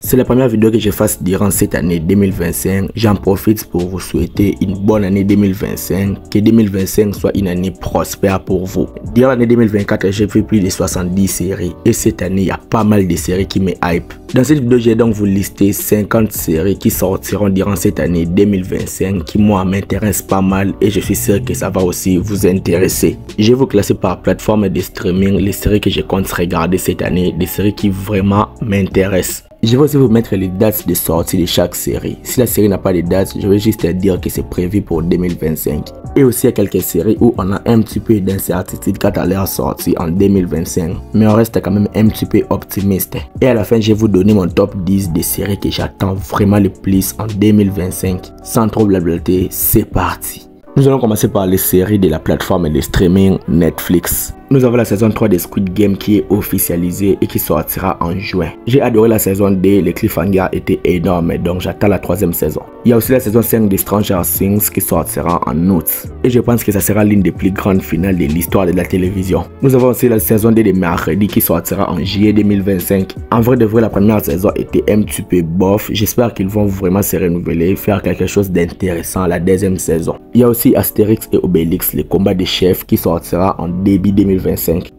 C'est la première vidéo que je fasse durant cette année 2025. J'en profite pour vous souhaiter une bonne année 2025. Que 2025 soit une année prospère pour vous. Durant l'année 2024, j'ai fait plus de 70 séries. Et cette année, il y a pas mal de séries qui me hype. Dans cette vidéo, j'ai donc vous lister 50 séries qui sortiront durant cette année 2025 qui moi m'intéressent pas mal et je suis sûr que ça va aussi vous intéresser. Je vais vous classer par plateforme de streaming les séries que je compte regarder cette année, des séries qui vraiment m'intéressent. Je vais aussi vous mettre les dates de sortie de chaque série. Si la série n'a pas de date, je vais juste dire que c'est prévu pour 2025. Et aussi il y a quelques séries où on a un petit peu d'incertitude quant à leur sortie en 2025. Mais on reste quand même un petit peu optimiste. Et à la fin, je vais vous donner mon top 10 des séries que j'attends vraiment le plus en 2025. Sans trop blablater, c'est parti. Nous allons commencer par les séries de la plateforme de streaming Netflix. Nous avons la saison 3 de Squid Game qui est officialisée et qui sortira en juin. J'ai adoré la saison 2, les cliffhangers étaient énormes donc j'attends la troisième saison. Il y a aussi la saison 5 de Stranger Things qui sortira en août. Et je pense que ça sera l'une des plus grandes finales de l'histoire de la télévision. Nous avons aussi la saison 2 de Mercredi qui sortira en juillet 2025. En vrai de vrai, la première saison était un petit peu bof. J'espère qu'ils vont vraiment se renouveler et faire quelque chose d'intéressant la deuxième saison. Il y a aussi Astérix et Obélix, le combat des chefs qui sortira en début 2025.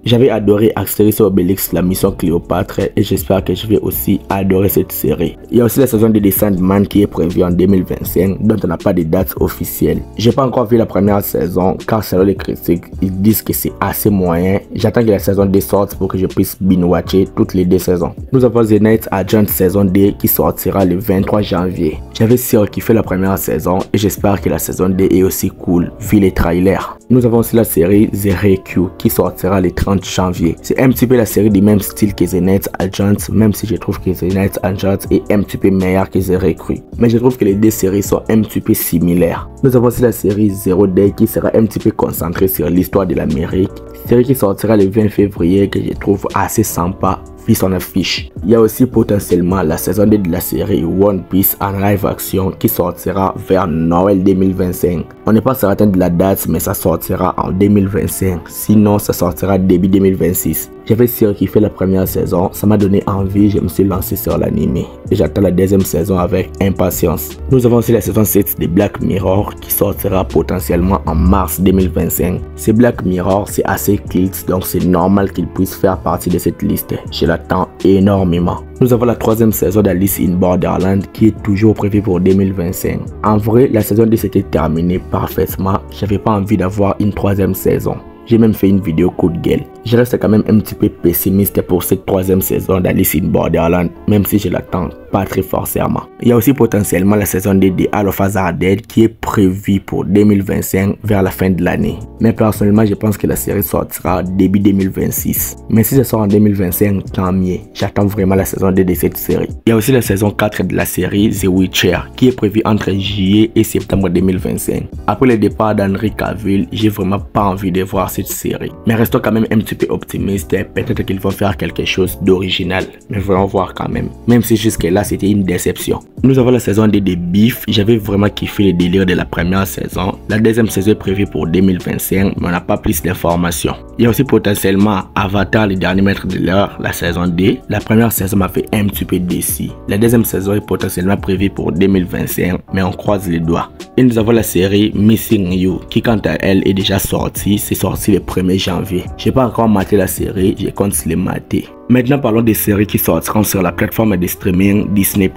J'avais adoré Astérix et Obélix, la mission Cléopâtre et j'espère que je vais aussi adorer cette série. Il y a aussi la saison de The Sandman qui est prévue en 2025 dont on n'a pas de date officielle. J'ai pas encore vu la première saison car selon les critiques ils disent que c'est assez moyen. J'attends que la saison 2 sorte pour que je puisse binge-watcher toutes les deux saisons. Nous avons The Night Agent saison 2 qui sortira le 23 janvier. J'avais surkiffé la première saison et j'espère que la saison 2 est aussi cool vu les trailers. Nous avons aussi la série The Recue qui sortira le 30 janvier. C'est un petit peu la série du même style que The Night Agent, même si je trouve que The Night Agent est un petit peu meilleur que The Recue. Mais je trouve que les deux séries sont un petit peu similaires. Nous avons aussi la série Zero Day qui sera un petit peu concentrée sur l'histoire de l'Amérique. Série qui sortira le 20 février que je trouve assez sympa vu son affiche. Il y a aussi potentiellement la saison 2 de la série One Piece en live action qui sortira vers Noël 2025. On n'est pas certain de la date mais ça sortira en 2025. Sinon ça sortira début 2026. J'avais surkiffé la première saison, ça m'a donné envie, je me suis lancé sur l'anime et j'attends la deuxième saison avec impatience. Nous avons aussi la saison 7 de Black Mirror qui sortira potentiellement en mars 2025. C'est Black Mirror, c'est assez culte donc c'est normal qu'il puisse faire partie de cette liste. Je l'attends énormément. Nous avons la troisième saison d'Alice in Borderland qui est toujours prévue pour 2025. En vrai, la saison 2 s'était terminée parfaitement, j'avais pas envie d'avoir une troisième saison. J'ai même fait une vidéo coup de gueule. Je reste quand même un petit peu pessimiste pour cette troisième saison d'Alice in Borderland, même si je l'attends pas très forcément. Il y a aussi potentiellement la saison 2 de All of Us Are Dead qui est prévue pour 2025 vers la fin de l'année. Mais personnellement, je pense que la série sortira début 2026. Mais si ça sort en 2025, tant mieux. J'attends vraiment la saison 2 de cette série. Il y a aussi la saison 4 de la série The Witcher qui est prévue entre juillet et septembre 2025. Après le départ d'Henry Cavill, j'ai vraiment pas envie de voir cette série. Mais restons quand même un petit peu optimistes. Peut-être qu'ils vont faire quelque chose d'original. Mais voyons voir quand même. Même si jusque-là c'était une déception. Nous avons la saison 2 de Beef. J'avais vraiment kiffé le délire de la première saison. La deuxième saison est prévue pour 2025, mais on n'a pas plus d'informations. Il y a aussi potentiellement Avatar, le dernier maître de l'air, la saison 2. La première saison m'a fait un petit peu déçu. La deuxième saison est potentiellement prévue pour 2025, mais on croise les doigts. Et nous avons la série Missing You, qui quant à elle est déjà sortie. C'est sorti le 1er janvier. J'ai pas encore maté la série, je compte les mater. Maintenant parlons des séries qui sortiront sur la plateforme de streaming Disney+.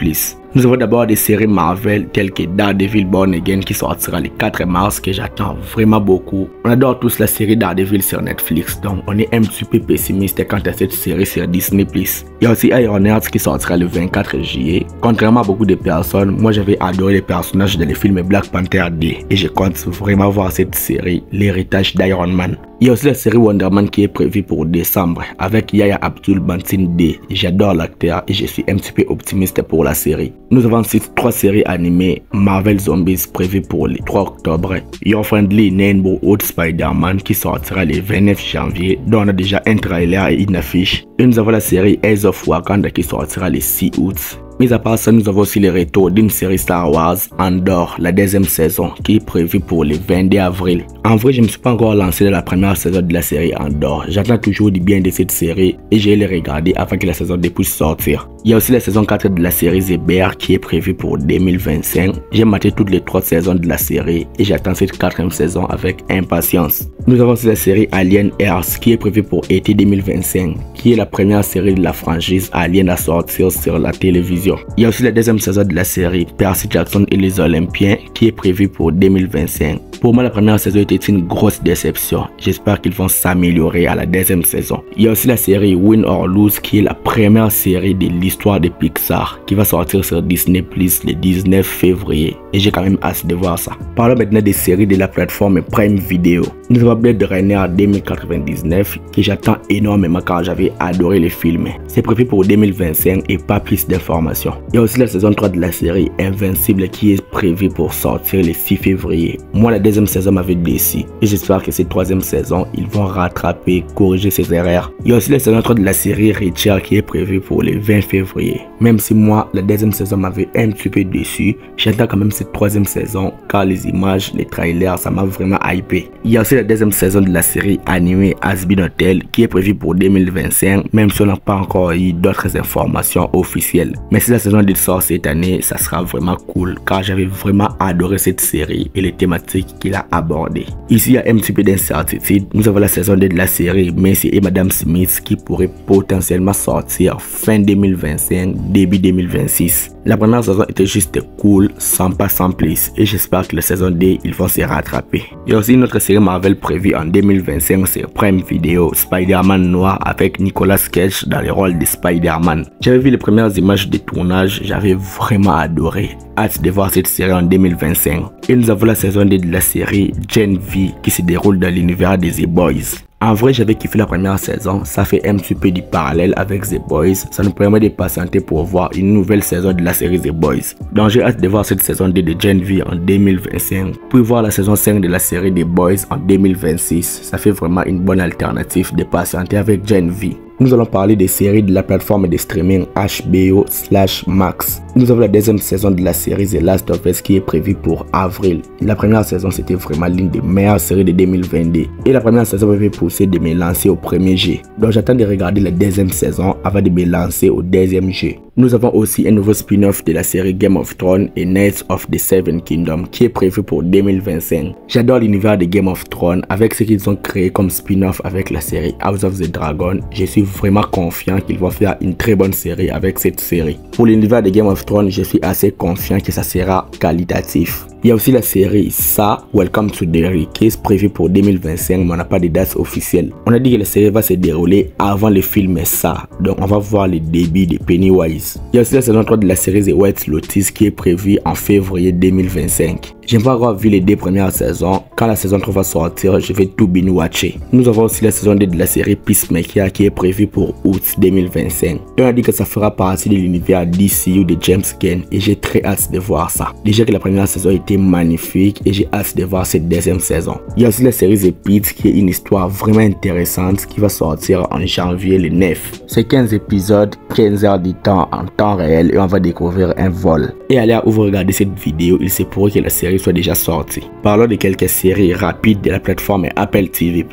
Nous avons d'abord des séries Marvel telles que Daredevil Born Again qui sortira le 4 mars que j'attends vraiment beaucoup. On adore tous la série Daredevil sur Netflix donc on est un petit peu pessimiste quant à cette série sur Disney+. Il y a aussi Ironheart qui sortira le 24 juillet. Contrairement à beaucoup de personnes, moi j'avais adoré les personnages dans les films Black Panther 2 et je compte vraiment voir cette série, l'héritage d'Iron Man. Il y a aussi la série Wonder Man qui est prévue pour décembre avec Yahya Abdul-Mateen D. J'adore l'acteur et je suis un petit peu optimiste pour la série. Nous avons aussi 3 séries animées Marvel Zombies prévues pour le 3 octobre. Your Friendly Neighborhood Spider-Man qui sortira le 29 janvier dont on a déjà un trailer et une affiche. Et nous avons la série Eyes of Wakanda qui sortira le 6 août. Mis à part ça, nous avons aussi le retour d'une série Star Wars, Andor, la deuxième saison, qui est prévue pour le 22 avril. En vrai, je ne me suis pas encore lancé dans la première saison de la série Andor. J'attends toujours du bien de cette série et je vais les regarder avant que la saison 2 puisse sortir. Il y a aussi la saison 4 de la série The Bear qui est prévue pour 2025. J'ai maté toutes les 3 saisons de la série et j'attends cette 4e saison avec impatience. Nous avons aussi la série Alien Earth qui est prévue pour été 2025, qui est la première série de la franchise Alien à sortir sur la télévision. Il y a aussi la deuxième saison de la série Percy Jackson et les Olympiens qui est prévue pour 2025. Pour moi, la première saison était une grosse déception. J'espère qu'ils vont s'améliorer à la deuxième saison. Il y a aussi la série Win or Lose qui est la première série de l'histoire de Pixar qui va sortir sur Disney Plus le 19 février. Et j'ai quand même hâte de voir ça. Parlons maintenant des séries de la plateforme Prime Video. Nous avons Blade Runner 2099 que j'attends énormément car j'avais adoré le film. C'est prévu pour 2025 et pas plus d'informations. Il y a aussi la saison 3 de la série Invincible qui est prévue pour sortir le 6 février. Moi, la deuxième saison m'avait déçu et j'espère que cette 3e saison, ils vont rattraper, corriger ses erreurs. Il y a aussi la saison 3 de la série Reacher qui est prévue pour le 20 février. Même si moi, la deuxième saison m'avait un petit peu déçu, j'attends quand même cette 3e saison car les images, les trailers, ça m'a vraiment hypé. Il y a aussi la deuxième saison de la série animée Has Been Hotel qui est prévue pour 2025, même si on n'a pas encore eu d'autres informations officielles. Mais si la saison 2 sort cette année, ça sera vraiment cool car j'avais vraiment adoré cette série et les thématiques qu'il a abordées. Ici, il y a un petit peu d'incertitude. Nous avons la saison 2 de la série Monsieur et Madame Smith qui pourrait potentiellement sortir fin 2025, début 2026. La première saison était juste cool, sans pas sans plus, et j'espère que la saison 2, ils vont se rattraper. Il y a aussi une autre série Marvel prévue en 2025 sur Prime Video, Spider-Man Noir avec Nicolas Cage dans le rôle de Spider-Man. J'avais vu les premières images de tournage, j'avais vraiment adoré. Hâte de voir cette série en 2025. Et nous avons la saison 2 de la série Gen V qui se déroule dans l'univers des The Boys. En vrai, j'avais kiffé la première saison, ça fait un petit peu du parallèle avec The Boys, ça nous permet de patienter pour voir une nouvelle saison de la série The Boys. Donc j'ai hâte de voir cette saison 2 de Gen V en 2025, puis voir la saison 5 de la série The Boys en 2026, ça fait vraiment une bonne alternative de patienter avec Gen V. Nous allons parler des séries de la plateforme de streaming HBO/Max. Nous avons la deuxième saison de la série The Last of Us qui est prévue pour avril. La première saison c'était vraiment l'une des meilleures séries de 2022. Et la première saison m'avait poussé de me lancer au premier jeu. Donc j'attends de regarder la deuxième saison avant de me lancer au deuxième jeu. Nous avons aussi un nouveau spin-off de la série Game of Thrones et Knights of the Seven Kingdoms qui est prévu pour 2025. J'adore l'univers de Game of Thrones avec ce qu'ils ont créé comme spin-off avec la série House of the Dragon. Je suis vraiment confiant qu'ils vont faire une très bonne série avec cette série. Pour l'univers de Game of Thrones, je suis assez confiant que ça sera qualitatif. Il y a aussi la série Ça, Welcome to Derry qui est prévue pour 2025 mais on n'a pas de date officielle. On a dit que la série va se dérouler avant le film Ça, donc on va voir le début de Pennywise. Il y a aussi la saison 3 de la série The White Lotus qui est prévue en février 2025. J'aime pas avoir vu les 2 premières saisons. Quand la saison 3 va sortir, je vais tout binge-watcher. Nous avons aussi la saison 2 de la série Peacemaker qui est prévue pour août 2025. Et on a dit que ça fera partie de l'univers DCU de James Gunn et j'ai très hâte de voir ça. Déjà que la première saison était magnifique et j'ai hâte de voir cette deuxième saison. Il y a aussi la série The Pitt qui est une histoire vraiment intéressante qui va sortir en janvier le 9. C'est 15 épisodes, 15 heures de temps en temps réel et on va découvrir un vol. Et à l'heure où vous regardez cette vidéo, il se pourrait que la série soit déjà sortie. Parlons de quelques séries rapides de la plateforme Apple TV+.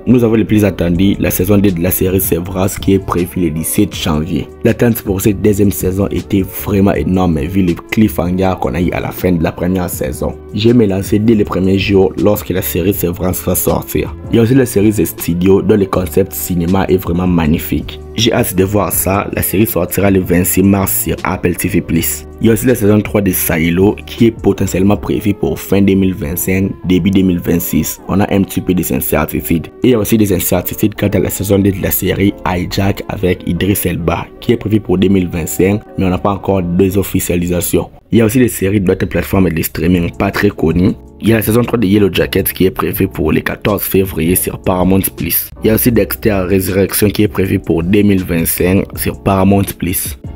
Nous avons le plus attendu, la saison 2 de la série Severance qui est prévue le 17 janvier. L'attente pour cette deuxième saison était vraiment énorme vu le cliffhanger qu'on a eu à la fin de la première saison. J'ai me lancé dès les premiers jours lorsque la série Severance va sortir. Il y a aussi la série The Studio dont le concept cinéma est vraiment magnifique. J'ai hâte de voir ça, la série sortira le 26 mars sur Apple TV+. Il y a aussi la saison 3 de Silo qui est potentiellement prévue pour fin 2025, début 2026. On a un petit peu des incertitudes. Et il y a aussi des incertitudes quant à la saison 2 de la série Hijack avec Idris Elba qui est prévue pour 2025 mais on n'a pas encore de officialisation. Il y a aussi des séries d'autres plateformes de streaming pas très connues. Il y a la saison 3 de Yellow Jacket qui est prévue pour le 14 février sur Paramount+. Il y a aussi Dexter Resurrection qui est prévue pour 2025 sur Paramount+.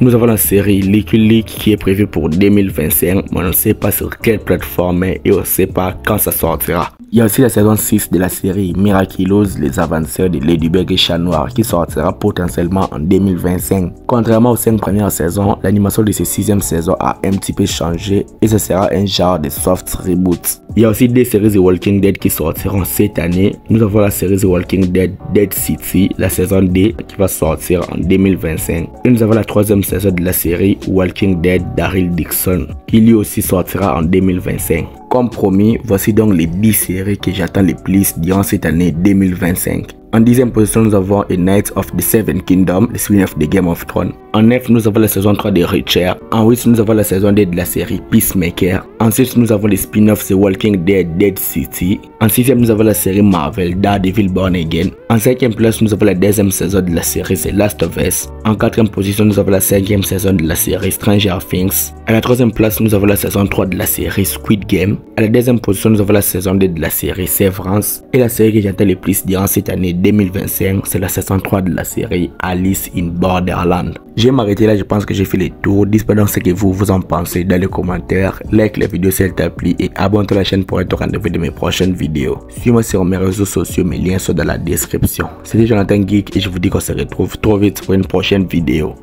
Nous avons la série Licky League qui est prévue pour 2025, mais on ne sait pas sur quelle plateforme et on ne sait pas quand ça sortira. Il y a aussi la saison 6 de la série Miraculous, les avanceurs de Ladybug et Chat Noir qui sortira potentiellement en 2025. Contrairement aux 5 premières saisons, l'animation de cette 6e saison a un petit peu changé et ce sera un genre de soft reboot. Il y a aussi des séries The Walking Dead qui sortiront cette année. Nous avons la série The Walking Dead Dead City, la saison D qui va sortir en 2025. Et nous avons la 3e saison de la série Walking Dead Daryl Dixon qui lui aussi sortira en 2025. Comme promis, voici donc les 10 séries que j'attends le plus durant cette année 2025. En 10e position, nous avons A Knights of the Seven Kingdoms, le spin-off de Game of Thrones. En 9, nous avons la saison 3 de Reacher. En 8, nous avons la saison 2 de la série Peacemaker. Ensuite, nous avons les spin-offs The Walking Dead Dead City. En 6e, nous avons la série Marvel Daredevil Born Again. En 5e place, nous avons la 2e saison de la série The Last of Us. En 4e position, nous avons la 5e saison de la série Stranger Things. À la 3e place, nous avons la saison 3 de la série Squid Game. À la 2e position, nous avons la saison 2 de la série Severance. Et la série que j'attends le plus durant cette année 2025, c'est la saison 3 de la série Alice in Borderland. Je vais m'arrêter là, je pense que j'ai fait le tour. Dites-moi donc ce que vous en pensez dans les commentaires. Like la vidéo si elle t'a plu et abonne-toi à la chaîne pour être au rendez-vous de mes prochaines vidéos. Suis-moi sur mes réseaux sociaux, mes liens sont dans la description. C'était Jonathan Geek et je vous dis qu'on se retrouve trop vite pour une prochaine vidéo.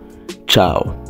Ciao.